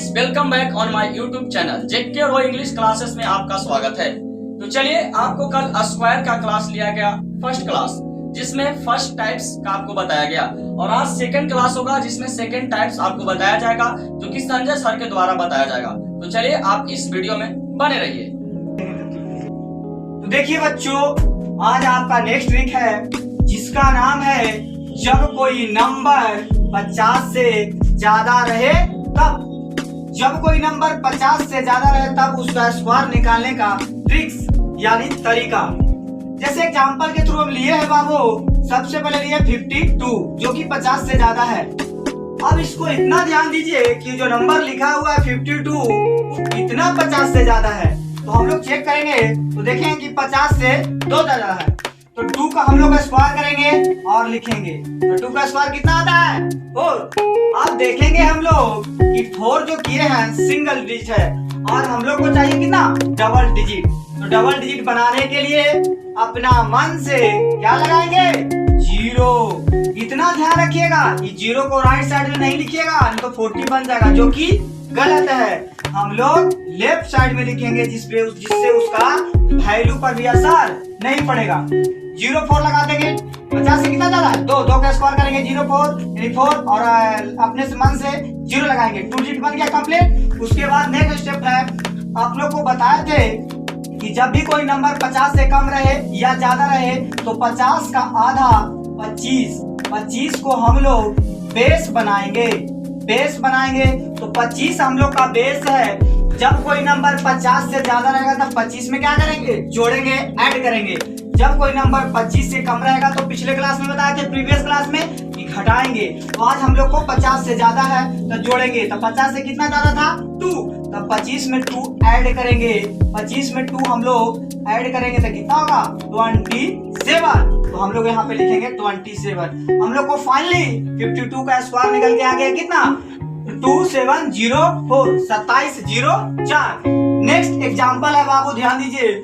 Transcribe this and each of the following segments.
Welcome back on my YouTube channel JK row English classes में आपका स्वागत है। तो चलिए, आपको कल स्क्वायर का क्लास लिया गया, फर्स्ट क्लास, जिसमें फर्स्ट टाइप्स का आपको बताया गया, और आज सेकंड क्लास होगा जिसमें सेकंड टाइप्स आपको बताया जाएगा, जो कि संजय सर के द्वारा बताया जाएगा। तो चलिए, आप इस वीडियो में बने रहिए। तो देखिए बच्चों, आज आपका नेक्स्ट वीक है जिसका नाम है जब कोई नंबर 50 से ज्यादा रहे तब। जब कोई नंबर 50 से ज्यादा रहे तब उसका स्क्वायर निकालने का ट्रिक्स यानी तरीका। जैसे एग्जांपल के थ्रू हम लिए हैं बाबू, सबसे पहले लिए 52 जो कि 50 से ज्यादा है। अब इसको इतना ध्यान दीजिए कि जो नंबर लिखा हुआ है 52 इतना 50 से ज्यादा है। तो हम लोग चेक करेंगे तो देखेंगे कि 50 से 2 ज्यादा है, तो 2 का हम लोग स्क्वायर करेंगे और लिखेंगे। तो 2 का स्क्वायर कितना आता है 4। अब देखेंगे हम लोग कि 4 जो किए हैं सिंगल डिजिट है और हम लोग को चाहिए कितना डबल डिजिट। तो डबल डिजिट बनाने के लिए अपना मन से क्या लगाएंगे 0। इतना ध्यान रखिएगा कि 0 को राइट साइड में नहीं लिखिएगा, नहीं तो 40 बन जाएगा, जो कि गलत है। हम लोग लेफ्ट साइड में लिखेंगे जिससे उसका वैल्यू पर भी असर नहीं पड़ेगा। 04 लगा देंगे, 50 से कितना ज्यादा है 2 का स्क्वायर करेंगे 04 यानी 4 और अपने से मन से 0 लगाएंगे। 2 डिजिट बन गया कंप्लीट। उसके बाद नेक्स्ट स्टेप है, आप लोग को बताए थे कि जब भी कोई नंबर 50 से कम रहे या ज्यादा रहे तो 50 का आधा 25 को हम लोग बेस बनाएंगे। तो 25 हम लोग का बेस है। जब कोई नंबर 50 से ज्यादा रहेगा तब 25 में क्या करेंगे जोड़ेंगे, ऐड करेंगे। जब कोई नंबर 25 से कम रहेगा तो पिछले क्लास में बताए थे, प्रीवियस क्लास में, कि घटाएंगे। तो आज हम लोग को 50 से ज्यादा है तो जोड़ेंगे। तो 50 से कितना ज्यादा था 2, तो 25 में 2 ऐड करेंगे। 25 में 2 हम लोग ऐड करेंगे तो कितना होगा 27। तो हम लोग यहाँ पे लिखेंगे 27। हम लोग को फाइनली 52 का स्क्वायर निकल के आ गया कितना 2704 2704। नेक्स्ट एग्जांपल है बाबू, ध्यान दीजिए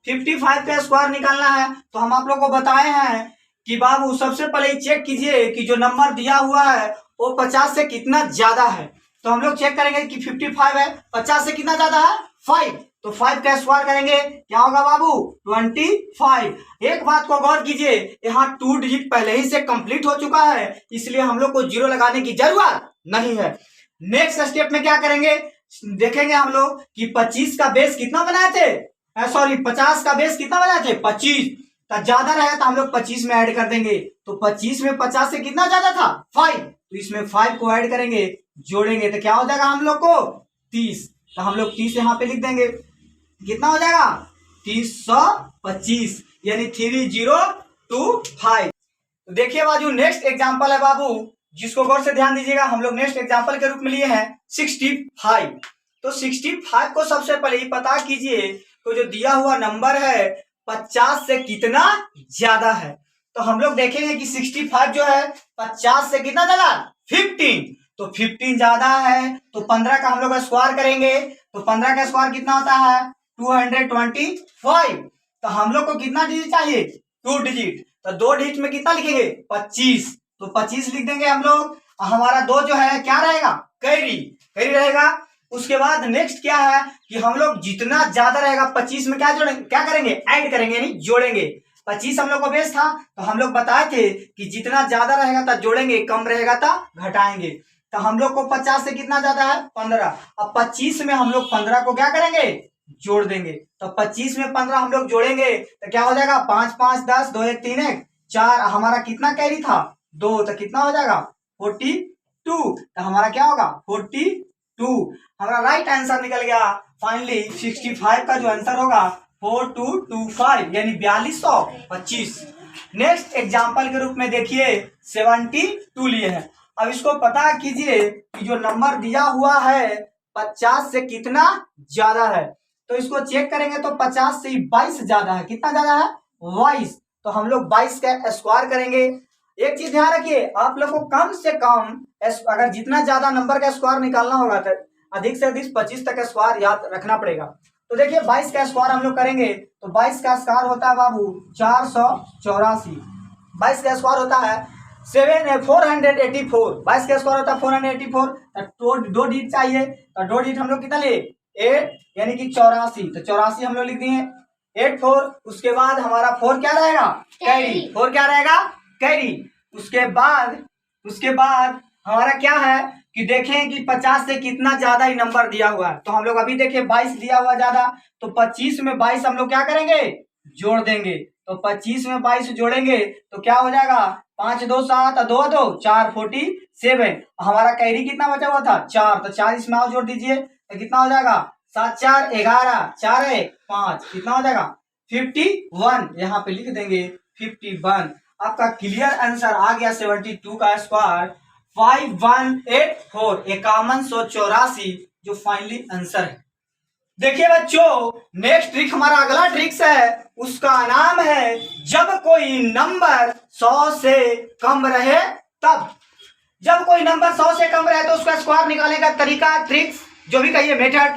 55 का स्क्वायर निकालना है। तो हम आप लोग को बताए हैं कि बाबू सबसे पहले चेक कीजिए कि जो नंबर दिया हुआ है वो 50 से कितना ज्यादा है। तो हम लोग चेक करेंगे कि 55 है, 50 से कितना ज्यादा है 5। तो 5 का स्क्वायर करेंगे, क्या होगा बाबू 25। एक बात को गौर कीजिए, यहाँ 2 डिजिट पहले ही से कंप्लीट हो चुका है, इसलिए हम लोग को 0 लगाने की जरूरत नहीं है। नेक्स्ट स्टेप में क्या करेंगे, देखेंगे हम लोग कि 25 का बेस कितना बनाए थे, 50 का बेस कितना बनाए थे 25। तो ज्यादा रहे तो हम लोग 25 में ऐड कर देंगे। तो 25 में 50 से कितना ज्यादा था 5, तो इसमें 5 को ऐड करेंगे, जोड़ेंगे तो क्या हो जाएगा हम लोग को 30। तो हम लोग 30 यहाँ पे लिख देंगे, कितना हो जाएगा 325 यानी 3025। तो देखिए बाजू नेक्स्ट एग्जांपल है बाबू, जिसको गौर से ध्यान दीजिएगा। हम लोग नेक्स्ट एग्जांपल के रूप में लिए हैं 65। तो 65 को सबसे पहले ही पता कीजिए तो जो दिया हुआ नंबर है 50 से कितना ज्यादा है। तो हम लोग देखेंगे कि 65 जो है 50 से कितना ज्यादा 15। तो 15 ज्यादा है तो 15 का हम लोग स्क्वायर करेंगे। तो 15 का स्क्वायर कितना होता है 225। तो हम लोग को कितना डिजिट चाहिए 2 डिजिट। तो 2 डिजिट में कितना लिखेंगे 25। तो 25 लिख देंगे हम लोग। हमारा 2 जो है क्या रहेगा कैरी रहेगा। उसके बाद नेक्स्ट क्या है कि हम लोग जितना ज्यादा रहेगा 25 में क्या करेंगे ऐड करेंगे यानी जोड़ेंगे। 25 हम लोग को बेस था तो हम लोग बताए थे कि जितना ज्यादा रहेगा तो जोड़ेंगे, कम रहेगा तो घटाएंगे। तो हम लोग को 50 से कितना ज्यादा है 15। अब 25 में हम लोग 15 को क्या करेंगे जोड़ देंगे। तो 25 में 15 हम लोग जोड़ेंगे तो क्या हो जाएगा 5 5 10 2 1 3 1 4। हमारा कितना कैरी था 2, तो कितना हो जाएगा 42। तो हमारा क्या होगा 42। हमारा राइट आंसर निकल गया फाइनली 65 का जो आंसर होगा 4225 यानी 4225। नेक्स्ट एग्जांपल के रूप में देखिए 72 लिए हैं। अब इसको पता कीजिए कि जो नंबर दिया हुआ है 50 से कितना ज्यादा है। तो इसको चेक करेंगे तो 50 से 22 ज्यादा है। कितना ज्यादा है 22। तो हम लोग 22 का स्क्वायर करेंगे। एक चीज ध्यान रखिए, आप लोग को कम से कम अगर जितना ज्यादा नंबर का स्क्वायर निकालना होगा तो अधिक से अधिक 25 तक का स्क्वायर याद रखना पड़ेगा। तो देखिए 22 का स्क्वायर हम लोग करेंगे तो 22 का स्क्वायर होता है बाबू 484। 22 का स्क्वायर होता है 7 है 484, 22 का स्क्वायर होता है 484। तो दो डिजिट चाहिए, तो दो डिजिट हम लोग कितना ले 8 यानी कि 84, तो 84 हम लोग लिख दिए 84। उसके बाद हमारा 4 क्या रहेगा कैरी, 4 क्या रहेगा कैरी। उसके बाद हमारा क्या है कि देखें कि 50 से कितना ज्यादा ही नंबर दिया हुआ है, तो हम लोग अभी देखें 22 दिया हुआ ज्यादा, तो 25 में 22 हम लोग क्या करेंगे जोड़ देंगे। तो 25 में 22 जोड़ेंगे तो क्या हो जाएगा 5 2 7 2 2 4 47। हमारा कैरी कितना बचा हुआ था 4, तो 4 इसमें और जोड़ दीजिए तो कितना हो जाएगा 7 4 11 4 1 5, कितना हो जाएगा 51। यहाँ पे लिख देंगे 51। आपका क्लियर आंसर आ गया 72 का स्क्वायर 5184, 5184 जो फाइनली आंसर है। देखिए बच्चों नेक्स्ट ट्रिक हमारा अगला ट्रिक्स है, उसका नाम है जब कोई नंबर 100 से कम रहे तब। जब कोई नंबर 100 से कम रहे तो उसका स्क्वायर निकालने का तरीका, ट्रिक्स जो भी कहिए, मेथड।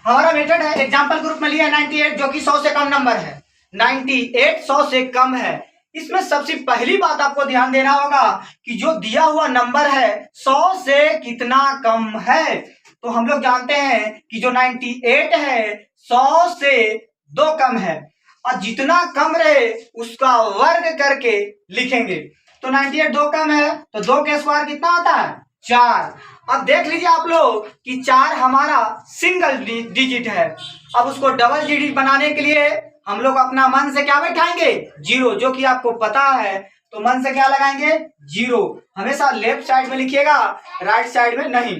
हमारा मेथड है एग्जांपल ग्रुप में लिया 98 जो कि 100 से कम नंबर है, 98 100 से कम है। इसमें सबसे पहली बात आपको ध्यान देना होगा कि जो दिया हुआ नंबर है 100 से कितना कम है। तो हम लोग जानते हैं कि जो 98 है 100 से 2 कम है, और जितना कम रहे उसका वर्ग करके लिखेंगे। तो 98 2 कम है तो 2 के स्क्वायर कितना आता है 4। अब देख लीजिए आप लोग कि 4 हमारा सिंगल डिजिट है। अब उसको डबल डिजिट बनाने के लिए हम लोग अपना मन से क्या बैठाएंगे 0, जो कि आपको पता है। तो मन से क्या लगाएंगे 0। हमेशा लेफ्ट साइड में लिखिएगा, राइट साइड में नहीं,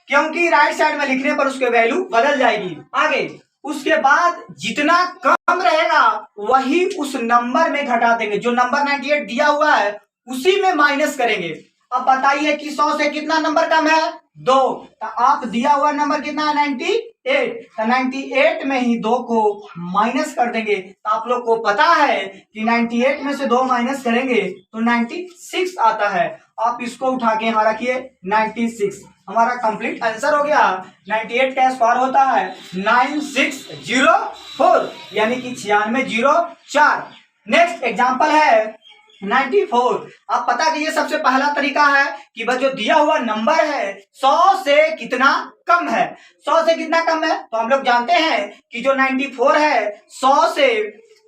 क्योंकि राइट साइड में लिखने पर उसके वैल्यू बदल जाएगी आगे। उसके बाद जितना कम रहेगा वही उस नंबर में घटा देंगे, जो नंबर 98 दिया हुआ है उसी में माइनस करेंगे। अब बताइए कि 100 से कितना नंबर कम है 2, तो आप दिया हुआ नंबर कितना है 98, तो 98 में ही 2 को माइनस कर देंगे। तो आप लोग को पता है कि 98 में से 2 माइनस करेंगे तो 96 आता है। आप इसको उठा के यहाँ रखिए 96, हमारा कंप्लीट आंसर हो गया। 98 का स्क्वायर होता है 9604 यानी कि 9604। नेक्स्ट एग्जांपल है 94। आप पता कि ये सबसे पहला तरीका है कि बस जो दिया हुआ नंबर है 100 से कितना कम है। 100 से कितना कम है तो हम लोग जानते हैं कि जो 94 है 100 से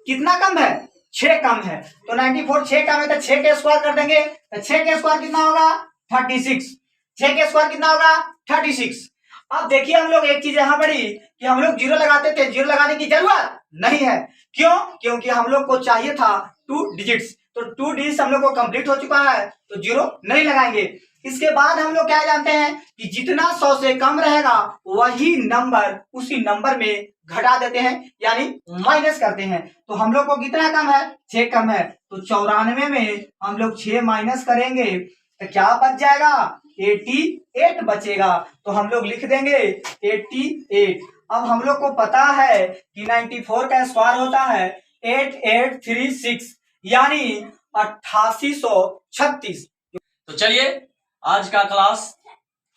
कितना कम है 6 कम है। तो 94 6 कम है तो 6 के स्क्वायर कर देंगे, तो 6 के स्क्वायर कितना होगा 36। 6 के स्क्वायर कितना होगा 36। अब देखिए हम लोग एक चीज यहाँ पढ़ी कि हम लोग 0 लगाते थे, 0 लगाने की जरूरत नहीं है। क्यों? क्योंकि हम लोग को चाहिए था 2 डिजिट्स, तो 2 डिजिट्स हम लोग को कंप्लीट हो चुका है तो 0 नहीं लगाएंगे। इसके बाद हम लोग क्या जानते हैं कि जितना 100 से कम रहेगा वही नंबर उसी नंबर में घटा देते हैं यानी माइनस करते हैं। तो हम लोग को कितना कम है 6 कम है, तो 94 में हम लोग 6 माइनस करेंगे तो क्या बच जाएगा 88 बचेगा। तो हम लोग लिख देंगे 88। अब हम लोग को पता है कि 94 का स्क्वायर होता है 8836 यानी 8836। तो चलिए आज का क्लास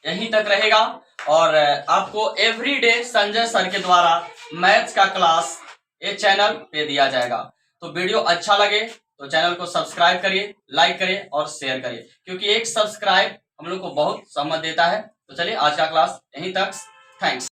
यहीं तक रहेगा और आपको एवरीडे संजय सर के द्वारा मैथ्स का क्लास ये चैनल पे दिया जाएगा। तो वीडियो अच्छा लगे तो चैनल को सब्सक्राइब करिए, लाइक करिए और शेयर करिए, क्योंकि एक सब्सक्राइब हम लोग को बहुत सम्मत देता है। तो चलिए आज का क्लास यहीं तक, थैंक्स।